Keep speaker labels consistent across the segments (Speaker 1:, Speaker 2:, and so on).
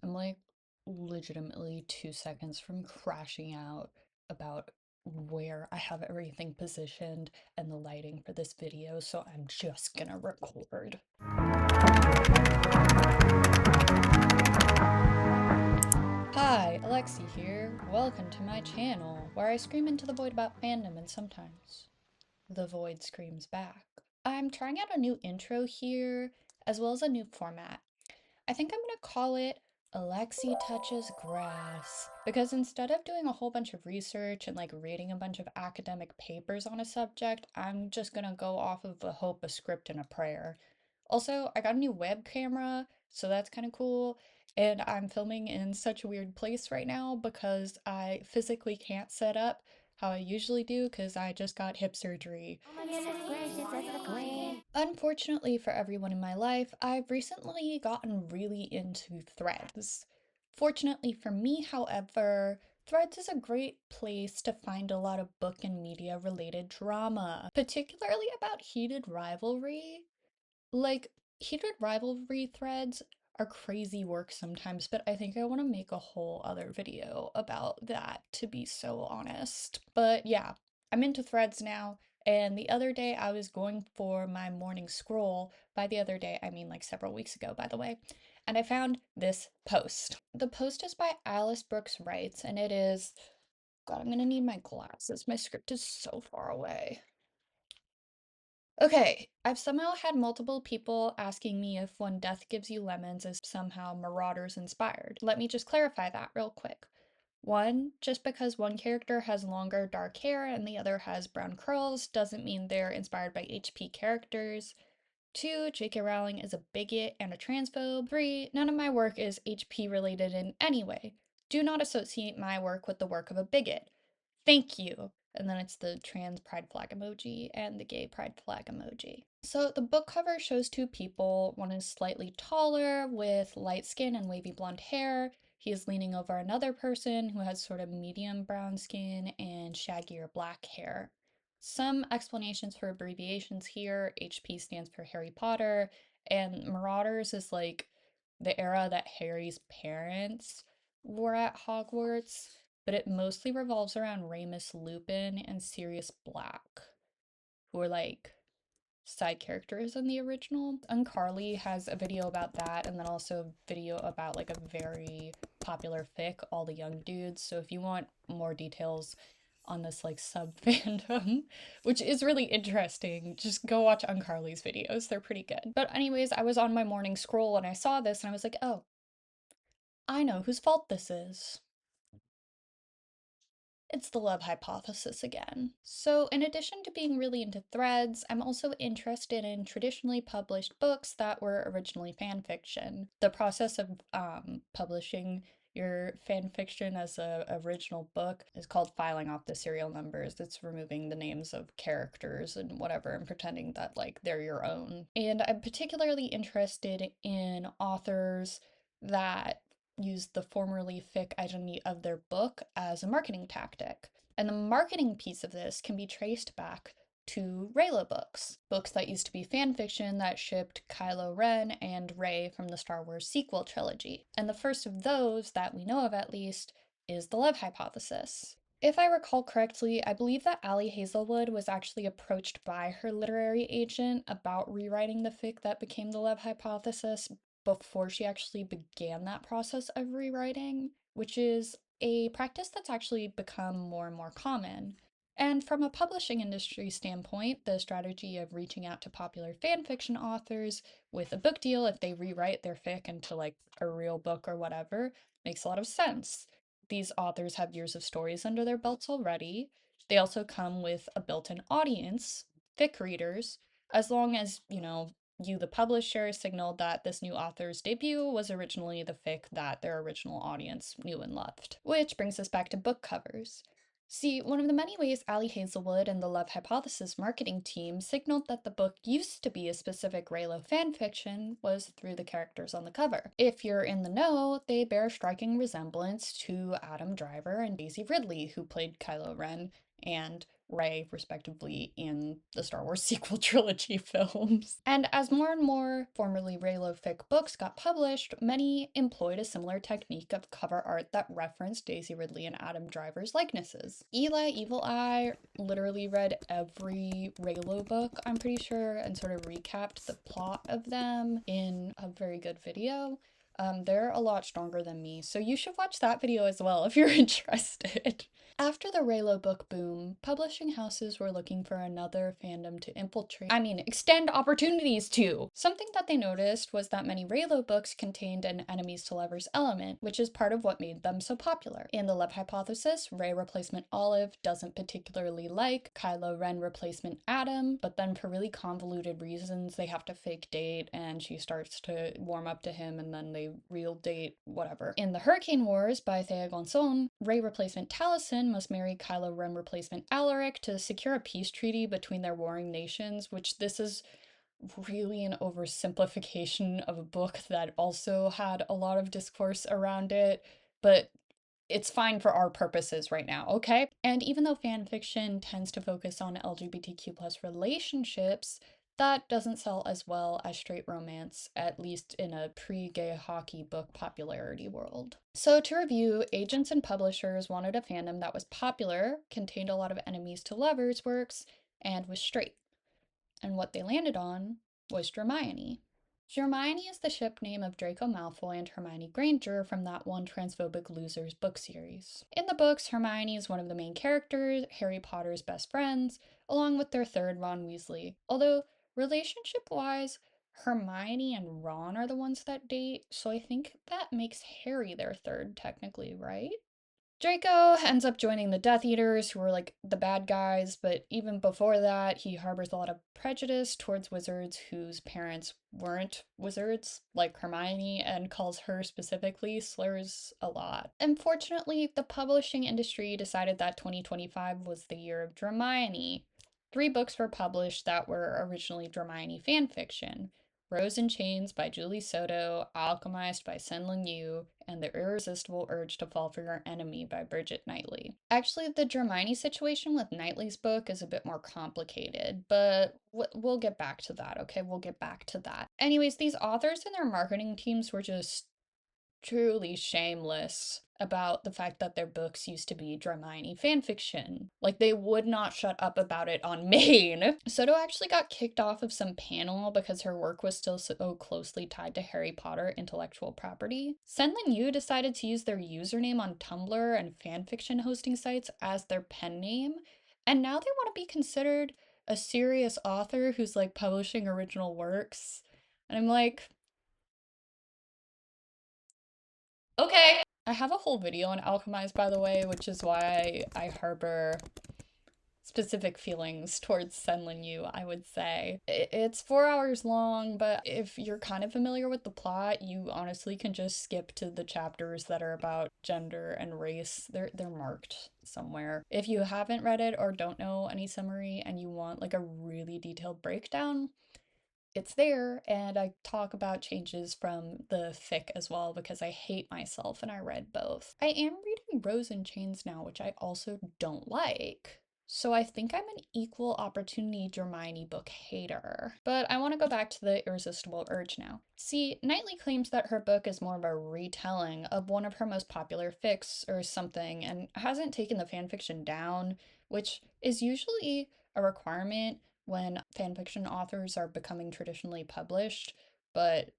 Speaker 1: I'm like legitimately 2 seconds from crashing out about where I have everything positioned and the lighting for this video, so I'm just gonna record. Hi, Alexi here. Welcome to my channel, where I scream into the void about fandom and sometimes the void screams back. I'm trying out a new intro here, as well as a new format. I think I'm gonna call it Alexi Touches Grass, because instead of doing a whole bunch of research and like reading a bunch of academic papers on a subject, I'm just gonna go off of a hope, a script, and a prayer. Also, I got a new web camera, so that's kind of cool. And I'm filming in such a weird place right now because I physically can't set up how I usually do because I just got hip surgery.
Speaker 2: Oh my goodness gracious, that's great.
Speaker 1: Unfortunately for everyone in my life, I've recently gotten really into Threads. Fortunately for me, however, Threads is a great place to find a lot of book and media related drama, particularly about heated rivalry. Like, heated rivalry threads are crazy work sometimes, but I think I want to make a whole other video about that, to be so honest. But yeah, I'm into threads now, and the other day I was going for my morning scroll. By the other day, I mean like several weeks ago, by the way, and I found this post. The post is by Alice Brooks Writes, and it is, God, I'm gonna need my glasses. My script is so far away. Okay, I've somehow had multiple people asking me if When Death Gives You Lemons is somehow Marauders inspired. Let me just clarify that real quick. One, just because one character has longer dark hair and the other has brown curls doesn't mean they're inspired by HP characters. Two, J.K. Rowling is a bigot and a transphobe. Three, none of my work is HP related in any way. Do not associate my work with the work of a bigot. Thank you. And then it's the trans pride flag emoji and the gay pride flag emoji. So the book cover shows two people. One is slightly taller with light skin and wavy blonde hair. He is leaning over another person who has sort of medium brown skin and shaggier black hair. Some explanations for abbreviations here. HP stands for Harry Potter, and Marauders is like the era that Harry's parents were at Hogwarts, but it mostly revolves around Remus Lupin and Sirius Black, who are like side characters in the original. UnCarly has a video about that, and then also a video about like a very popular fic, All the Young Dudes. So if you want more details on this like sub fandom, which is really interesting, just go watch UnCarly's videos. They're pretty good. But anyways, I was on my morning scroll and I saw this and I was like, oh, I know whose fault this is. It's the love hypothesis again. So, in addition to being really into threads, I'm also interested in traditionally published books that were originally fan fiction. The process of publishing your fan fiction as a original book is called filing off the serial numbers. It's removing the names of characters and whatever and pretending that like they're your own. And I'm particularly interested in authors that used the formerly fic identity of their book as a marketing tactic. And the marketing piece of this can be traced back to Reylo books, books that used to be fan fiction that shipped Kylo Ren and Rey from the Star Wars sequel trilogy. And the first of those, that we know of at least, is the love hypothesis. If I recall correctly, I believe that Ali Hazelwood was actually approached by her literary agent about rewriting the fic that became the love hypothesis before she actually began that process of rewriting, which is a practice that's actually become more and more common. And from a publishing industry standpoint, the strategy of reaching out to popular fanfiction authors with a book deal if they rewrite their fic into like a real book or whatever makes a lot of sense. These authors have years of stories under their belts already. They also come with a built-in audience, fic readers, as long as, you, the publisher, signaled that this new author's debut was originally the fic that their original audience knew and loved. Which brings us back to book covers. See, one of the many ways Ali Hazelwood and the Love Hypothesis marketing team signaled that the book used to be a specific Reylo fanfiction was through the characters on the cover. If you're in the know, they bear striking resemblance to Adam Driver and Daisy Ridley, who played Kylo Ren and Rey, respectively, in the Star Wars sequel trilogy films. And as more and more formerly Reylo fic books got published, many employed a similar technique of cover art that referenced Daisy Ridley and Adam Driver's likenesses. Eli Evil Eye literally read every Reylo book, I'm pretty sure, and sort of recapped the plot of them in a very good video. They're a lot stronger than me, so you should watch that video as well if you're interested. After the Reylo book boom, publishing houses were looking for another fandom to extend opportunities to. Something that they noticed was that many Reylo books contained an enemies to lovers element, which is part of what made them so popular. In the Love Hypothesis, Rey replacement Olive doesn't particularly like Kylo Ren replacement Adam, but then for really convoluted reasons, they have to fake date and she starts to warm up to him and then they real date, whatever. In the Hurricane Wars by Thea Gonzon, Rey replacement Taliesin must marry Kylo Ren replacement Alaric to secure a peace treaty between their warring nations, which this is really an oversimplification of a book that also had a lot of discourse around it, but it's fine for our purposes right now, okay? And even though fan fiction tends to focus on LGBTQ plus relationships, that doesn't sell as well as straight romance, at least in a pre-gay hockey book popularity world. So to review, agents and publishers wanted a fandom that was popular, contained a lot of enemies to lovers works, and was straight. And what they landed on was Hermione. Hermione is the ship name of Draco Malfoy and Hermione Granger from that one Transphobic Losers book series. In the books, Hermione is one of the main characters, Harry Potter's best friends, along with their third, Ron Weasley. Although, relationship-wise, Hermione and Ron are the ones that date, so I think that makes Harry their third, technically, right? Draco ends up joining the Death Eaters, who are like the bad guys, but even before that, he harbors a lot of prejudice towards wizards whose parents weren't wizards, like Hermione, and calls her specifically slurs a lot. Unfortunately, the publishing industry decided that 2025 was the year of Dramione. 3 books were published that were originally Dramione fanfiction. Rose in Chains by Julie Soto, Alchemized by Senlin Yu, and The Irresistible Urge to Fall for Your Enemy by Bridget Knightley. Actually, the Hermione situation with Knightley's book is a bit more complicated, but we'll get back to that, okay? We'll get back to that. Anyways, these authors and their marketing teams were just truly shameless about the fact that their books used to be Hermione fanfiction. Like, they would not shut up about it on Maine. Soto actually got kicked off of some panel because her work was still so closely tied to Harry Potter intellectual property. Senlin Yu decided to use their username on Tumblr and fanfiction hosting sites as their pen name, and now they want to be considered a serious author who's like publishing original works. And I'm like, okay. I have a whole video on Alchemized, by the way, which is why I harbor specific feelings towards Senlin Yu, I would say. It's 4 hours long, but if you're kind of familiar with the plot, you honestly can just skip to the chapters that are about gender and race. They're marked somewhere. If you haven't read it or don't know any summary and you want like a really detailed breakdown, it's there, and I talk about changes from the fic as well because I hate myself and I read both. I am reading Rose in Chains now, which I also don't like. So I think I'm an equal opportunity Hermione book hater. But I want to go back to the Irresistible Urge now. See, Knightley claims that her book is more of a retelling of one of her most popular fics or something and hasn't taken the fanfiction down, which is usually a requirement when fanfiction authors are becoming traditionally published, but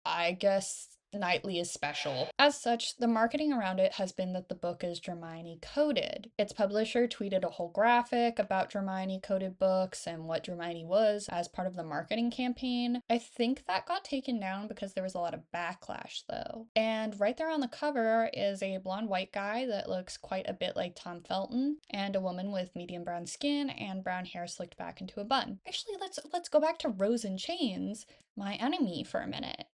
Speaker 1: I guess Knightley is special. As such, the marketing around it has been that the book is Hermione coded. Its publisher tweeted a whole graphic about Hermione coded books and what Hermione was as part of the marketing campaign. I think that got taken down because there was a lot of backlash though. And right there on the cover is a blonde white guy that looks quite a bit like Tom Felton and a woman with medium brown skin and brown hair slicked back into a bun. Actually, let's go back to Rose in Chains, my enemy, for a minute.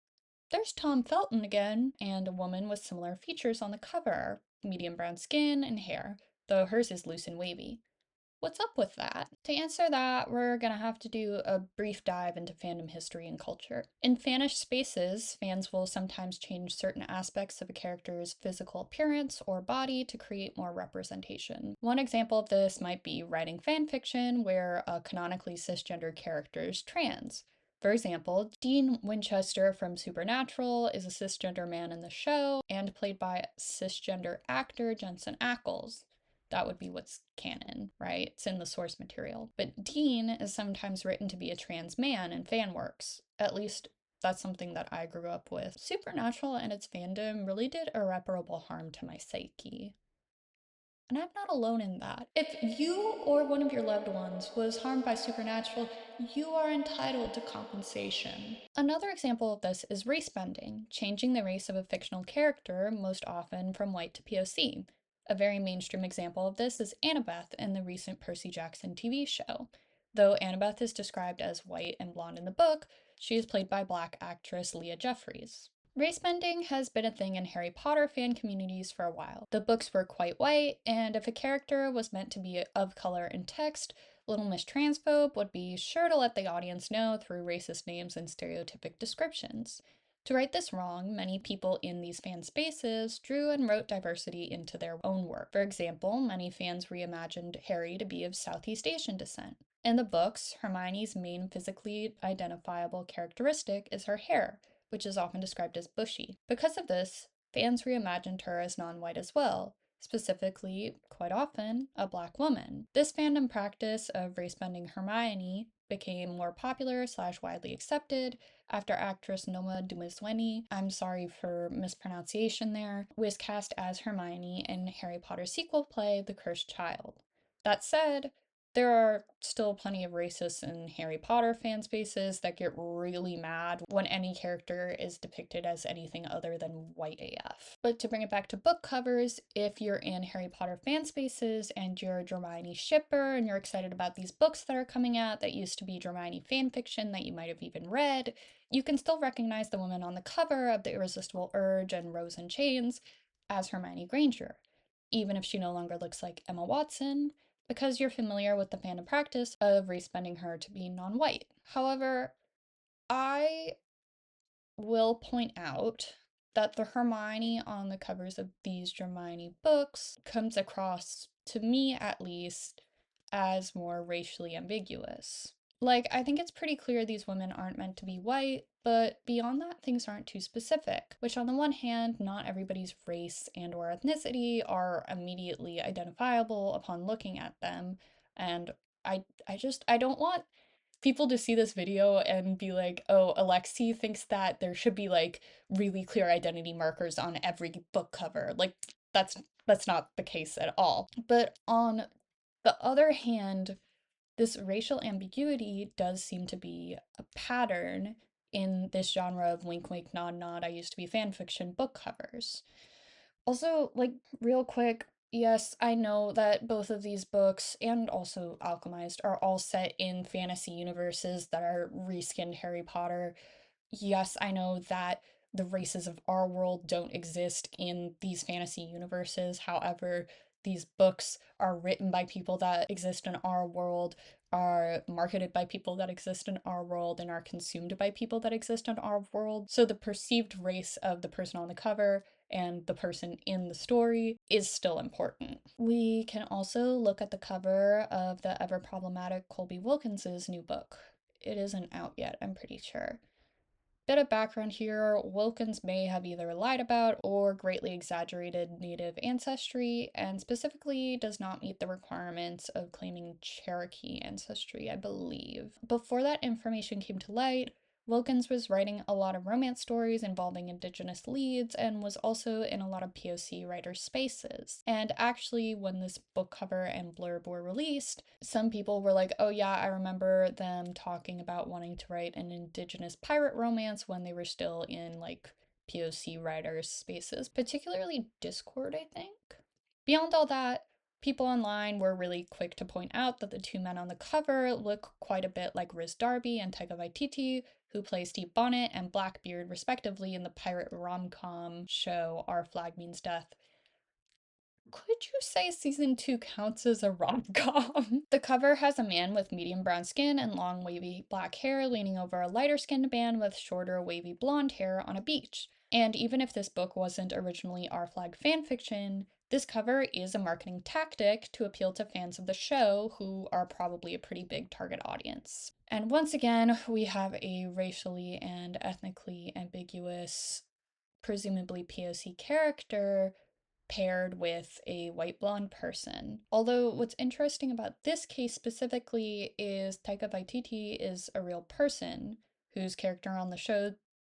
Speaker 1: There's Tom Felton again, and a woman with similar features on the cover, medium brown skin and hair, though hers is loose and wavy. What's up with that? To answer that, we're gonna have to do a brief dive into fandom history and culture. In fanish spaces, fans will sometimes change certain aspects of a character's physical appearance or body to create more representation. One example of this might be writing fanfiction where a canonically cisgender character is trans. For example, Dean Winchester from Supernatural is a cisgender man in the show and played by cisgender actor Jensen Ackles. That would be what's canon, right? It's in the source material. But Dean is sometimes written to be a trans man in fan works. At least that's something that I grew up with. Supernatural and its fandom really did irreparable harm to my psyche. And I'm not alone in that. If you or one of your loved ones was harmed by Supernatural, you are entitled to compensation. Another example of this is race bending, changing the race of a fictional character, most often from white to POC. A very mainstream example of this is Annabeth in the recent Percy Jackson TV show. Though Annabeth is described as white and blonde in the book, she is played by Black actress Leah Jeffries. Race bending has been a thing in Harry Potter fan communities for a while. The books were quite white, and if a character was meant to be of color in text, Little Miss Transphobe would be sure to let the audience know through racist names and stereotypic descriptions. To right this wrong, many people in these fan spaces drew and wrote diversity into their own work. For example, many fans reimagined Harry to be of Southeast Asian descent. In the books, Hermione's main physically identifiable characteristic is her hair, which is often described as bushy. Because of this, fans reimagined her as non white as well, specifically, quite often, a black woman. This fandom practice of race bending Hermione became more popular slash widely accepted after actress Noma Dumezweni, I'm sorry for mispronunciation there, was cast as Hermione in Harry Potter sequel play The Cursed Child. That said, there are still plenty of racists in Harry Potter fan spaces that get really mad when any character is depicted as anything other than white AF. But to bring it back to book covers, if you're in Harry Potter fan spaces and you're a Hermione shipper and you're excited about these books that are coming out that used to be Hermione fan fiction that you might have even read, you can still recognize the woman on the cover of The Irresistible Urge and Rose in Chains as Hermione Granger, even if she no longer looks like Emma Watson, because you're familiar with the fandom practice of respending her to be non white. However, I will point out that the Hermione on the covers of these Hermione books comes across, to me at least, as more racially ambiguous. Like, I think it's pretty clear these women aren't meant to be white, but beyond that, things aren't too specific, which on the one hand, not everybody's race and or ethnicity are immediately identifiable upon looking at them, and I don't want people to see this video and be like, oh, Alexi thinks that there should be like really clear identity markers on every book cover. Like that's not the case at all. But on the other hand, this racial ambiguity does seem to be a pattern in this genre of wink wink nod nod I used to be fanfiction book covers. Also, like, real quick, yes, I know that both of these books and also Alchemized are all set in fantasy universes that are reskinned Harry Potter. Yes, I know that the races of our world don't exist in these fantasy universes. However, these books are written by people that exist in our world, are marketed by people that exist in our world, and are consumed by people that exist in our world. So the perceived race of the person on the cover and the person in the story is still important. We can also look at the cover of the ever problematic Colby Wilkins's new book. It isn't out yet, I'm pretty sure. Bit of background here, Wilkins may have either lied about or greatly exaggerated Native ancestry, and specifically does not meet the requirements of claiming Cherokee ancestry, I believe. Before that information came to light, Wilkins was writing a lot of romance stories involving Indigenous leads and was also in a lot of POC writer spaces. And actually, when this book cover and blurb were released, some people were like, oh yeah, I remember them talking about wanting to write an Indigenous pirate romance when they were still in like POC writers spaces, particularly Discord, I think. Beyond all that, people online were really quick to point out that the two men on the cover look quite a bit like Riz Darby and Taika Waititi, who play Steve Bonnet and Blackbeard respectively in the pirate rom-com show Our Flag Means Death. Could you say season 2 counts as a rom-com? The cover has a man with medium brown skin and long wavy black hair leaning over a lighter skinned man with shorter wavy blonde hair on a beach. And even if this book wasn't originally R Flag fanfiction, this cover is a marketing tactic to appeal to fans of the show who are probably a pretty big target audience. And once again, we have a racially and ethnically ambiguous, presumably POC character paired with a white blonde person. Although what's interesting about this case specifically is Taika Waititi is a real person whose character on the show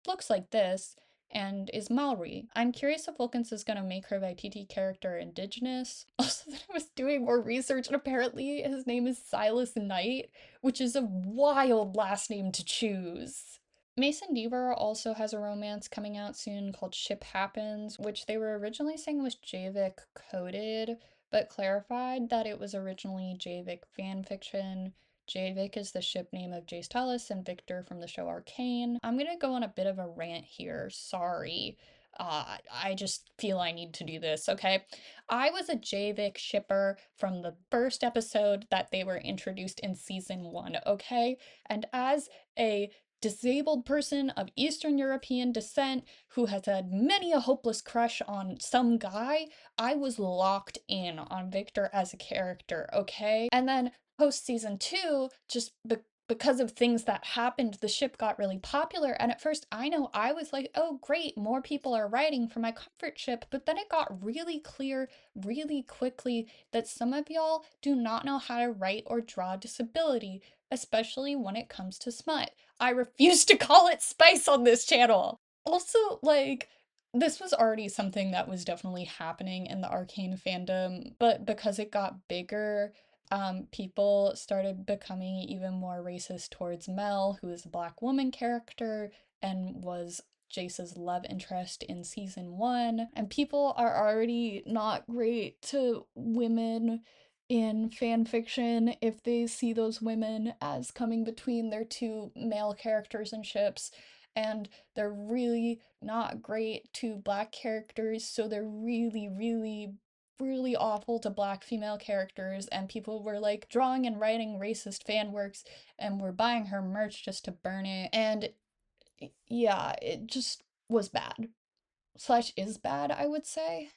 Speaker 1: looks like this and is Maori. I'm curious if Wilkins is going to make her Waititi character indigenous. Also, that I was doing more research and apparently his name is Silas Knight, which is a wild last name to choose. Mason Deaver also has a romance coming out soon called Ship Happens, which they were originally saying was Javik coded, but clarified that it was originally Javik fanfiction. Javik is the ship name of Jace Tallis and Victor from the show Arcane. I'm gonna go on a bit of a rant here, sorry. I just feel I need to do this, okay? I was a Javik shipper from the first episode that they were introduced in season 1, okay? And as a disabled person of Eastern European descent who has had many a hopeless crush on some guy, I was locked in on Victor as a character, okay? And then post season 2, just because of things that happened, the ship got really popular. And at first, I know I was like, oh, great, more people are writing for my comfort ship. But then it got really clear really quickly that some of y'all do not know how to write or draw disability, especially when it comes to smut. I refuse to call it spice on this channel. Also, like, this was already something that was definitely happening in the Arcane fandom, but because it got bigger, people started becoming even more racist towards Mel, who is a black woman character and was Jace's love interest in season 1. And people are already not great to women in fan fiction if they see those women as coming between their two male characters and ships, and they're really not great to black characters, so they're really awful to black female characters, and people were like drawing and writing racist fan works and were buying her merch just to burn it. And yeah, it just was bad. Slash is bad, I would say.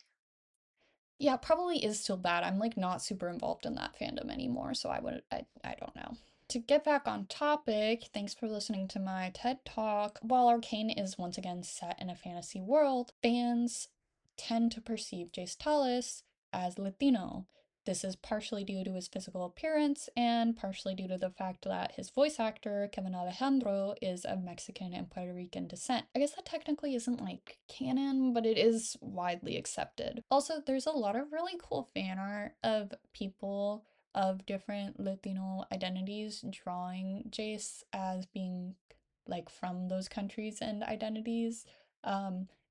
Speaker 1: Yeah, probably is still bad. I'm like not super involved in that fandom anymore, so I don't know. To get back on topic, thanks for listening to my TED Talk. While Arcane is once again set in a fantasy world, fans tend to perceive Jace Tallis as Latino. This is partially due to his physical appearance and partially due to the fact that his voice actor, Kevin Alejandro, is of Mexican and Puerto Rican descent. I guess that technically isn't like canon, but it is widely accepted. Also, there's a lot of really cool fan art of people of different Latino identities drawing Jace as being like from those countries and identities.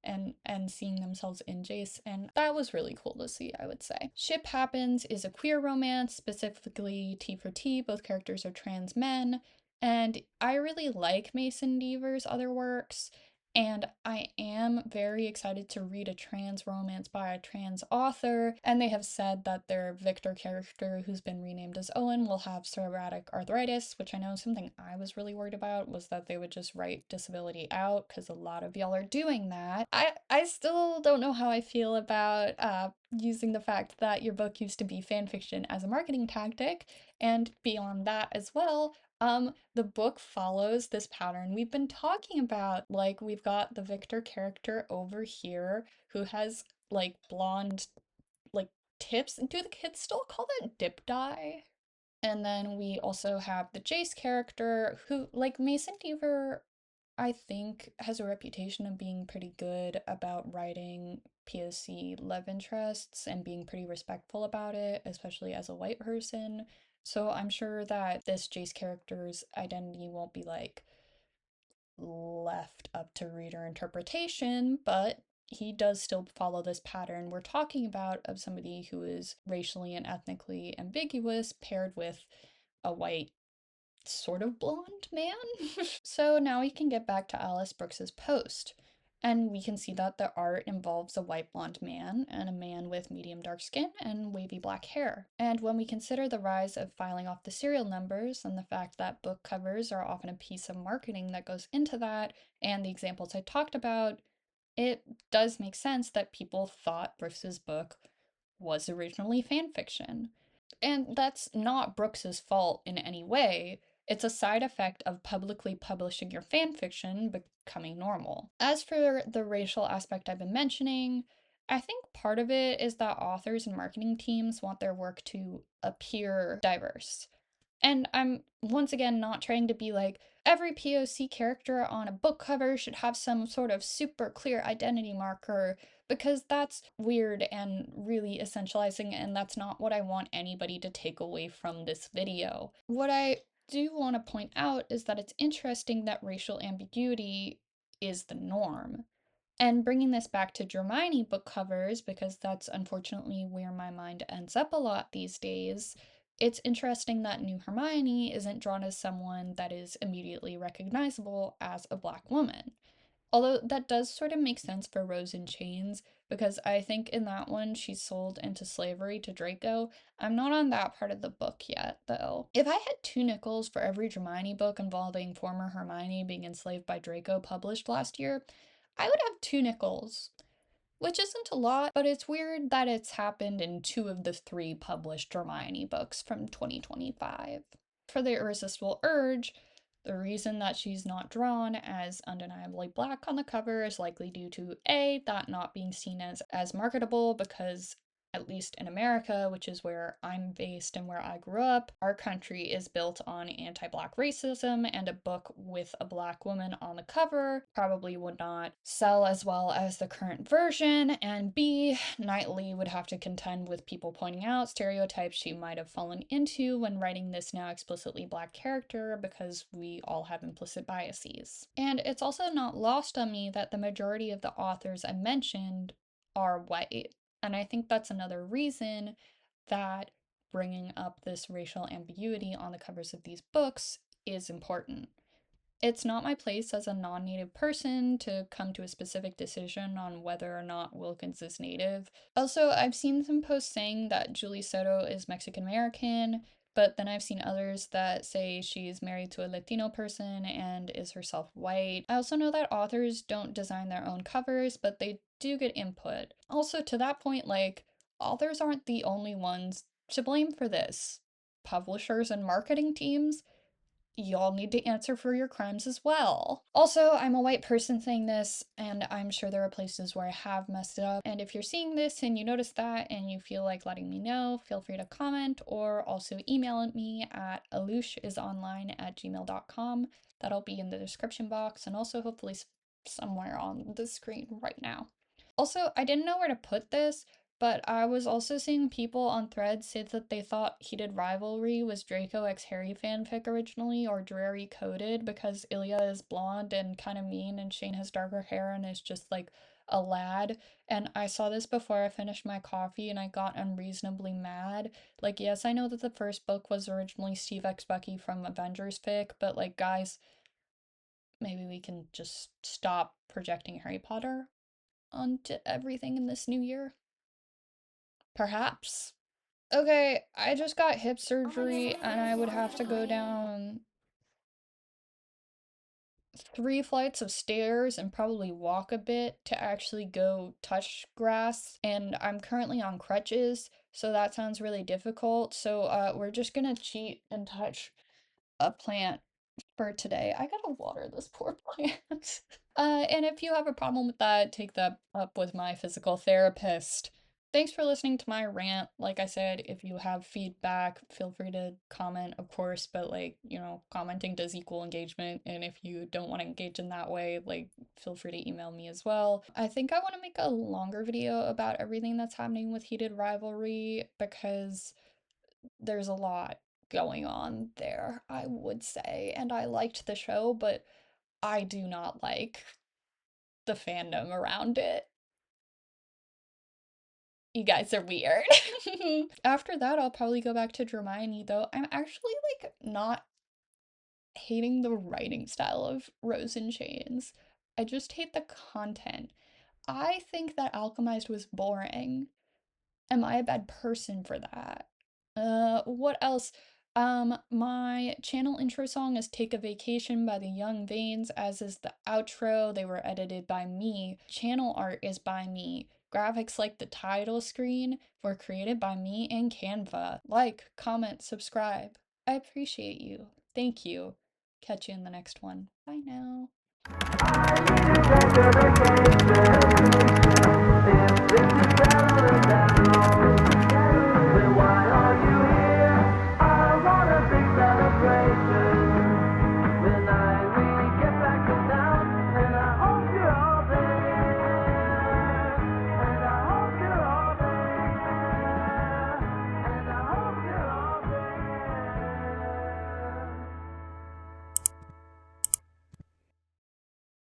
Speaker 1: And seeing themselves in Jace, and that was really cool to see, I would say. Ship Happens is a queer romance, specifically T for T. Both characters are trans men, and I really like Mason Deaver's other works, and I am very excited to read a trans romance by a trans author. And they have said that their Victor character, who's been renamed as Owen, will have psoriatic arthritis, which I know something I was really worried about was that they would just write disability out, because a lot of y'all are doing that. I still don't know how I feel about using the fact that your book used to be fan fiction as a marketing tactic, and beyond that as well, the book follows this pattern we've been talking about. Like, we've got the Victor character over here who has like blonde, like tips. Do the kids still call that dip dye? And then we also have the Jace character who, like Mason Deaver, I think has a reputation of being pretty good about writing POC love interests and being pretty respectful about it, especially as a white person. So I'm sure that this Jace character's identity won't be like left up to reader interpretation, but he does still follow this pattern we're talking about of somebody who is racially and ethnically ambiguous paired with a white sort of blonde man. So now we can get back to Alice Brooks's post. And we can see that the art involves a white blonde man and a man with medium dark skin and wavy black hair. And when we consider the rise of filing off the serial numbers and the fact that book covers are often a piece of marketing that goes into that, and the examples I talked about, it does make sense that people thought Brooks's book was originally fan fiction. And that's not Brooks's fault in any way. It's a side effect of publicly publishing your fan fiction becoming normal. As for the racial aspect I've been mentioning, I think part of it is that authors and marketing teams want their work to appear diverse. And I'm once again not trying to be like, every POC character on a book cover should have some sort of super clear identity marker, because that's weird and really essentializing, and that's not what I want anybody to take away from this video. What I do want to point out is that it's interesting that racial ambiguity is the norm. And bringing this back to Hermione book covers, because that's unfortunately where my mind ends up a lot these days, it's interesting that new Hermione isn't drawn as someone that is immediately recognizable as a black woman. Although that does sort of make sense for Rose in Chains, because I think in that one she's sold into slavery to Draco. I'm not on that part of the book yet, though. If I had 2 nickels for every Hermione book involving former Hermione being enslaved by Draco published last year, I would have 2 nickels. Which isn't a lot, but it's weird that it's happened in 2 of the 3 published Hermione books from 2025. For the Irresistible Urge, the reason that she's not drawn as undeniably black on the cover is likely due to A, that not being seen as marketable, because at least in America, which is where I'm based and where I grew up, our country is built on anti-black racism, and a book with a black woman on the cover probably would not sell as well as the current version. And B, Knightley would have to contend with people pointing out stereotypes she might have fallen into when writing this now explicitly black character, because we all have implicit biases. And it's also not lost on me that the majority of the authors I mentioned are white. And I think that's another reason that bringing up this racial ambiguity on the covers of these books is important. It's not my place as a non native person to come to a specific decision on whether or not Wilkins is native. Also, I've seen some posts saying that Julie Soto is Mexican American, but then I've seen others that say she's married to a Latino person and is herself white. I also know that authors don't design their own covers, but they do get input. Also, to that point, like, authors aren't the only ones to blame for this. Publishers and marketing teams, y'all need to answer for your crimes as well. Also, I'm a white person saying this, and I'm sure there are places where I have messed it up. And if you're seeing this and you notice that and you feel like letting me know, feel free to comment or also email me at alushisonline@gmail.com. That'll be in the description box and also hopefully somewhere on the screen right now. Also, I didn't know where to put this, but I was also seeing people on Threads say that they thought Heated Rivalry was Draco x Harry fanfic originally, or Drarry coded, because Ilya is blonde and kind of mean and Shane has darker hair and is just like a lad. And I saw this before I finished my coffee and I got unreasonably mad. Like, yes, I know that the first book was originally Steve X Bucky from Avengers fic, but like, guys, maybe we can just stop projecting Harry Potter onto everything in this new year? Perhaps. Okay, I just got hip surgery and I would have to go down 3 flights of stairs and probably walk a bit to actually go touch grass. And I'm currently on crutches, so that sounds really difficult. So we're just gonna cheat and touch a plant for today. I gotta water this poor plant. And if you have a problem with that, take that up with my physical therapist. Thanks for listening to my rant. Like I said, if you have feedback, feel free to comment, of course, but like, commenting does equal engagement. And if you don't want to engage in that way, like, feel free to email me as well. I think I want to make a longer video about everything that's happening with Heated Rivalry, because there's a lot going on there, I would say. And I liked the show, but I do not like the fandom around it. You guys are weird. After that, I'll probably go back to Hermione, though I'm actually like not hating the writing style of Rose in Chains. I just hate the content. I think that Alchemized was boring. Am I a bad person for that? What else? My channel intro song is Take a Vacation by the Young Vanes, as is the outro. They were edited by me. Channel art is by me. Graphics like the title screen were created by me in Canva. Like, comment, subscribe. I appreciate you. Thank you. Catch you in the next one. Bye now.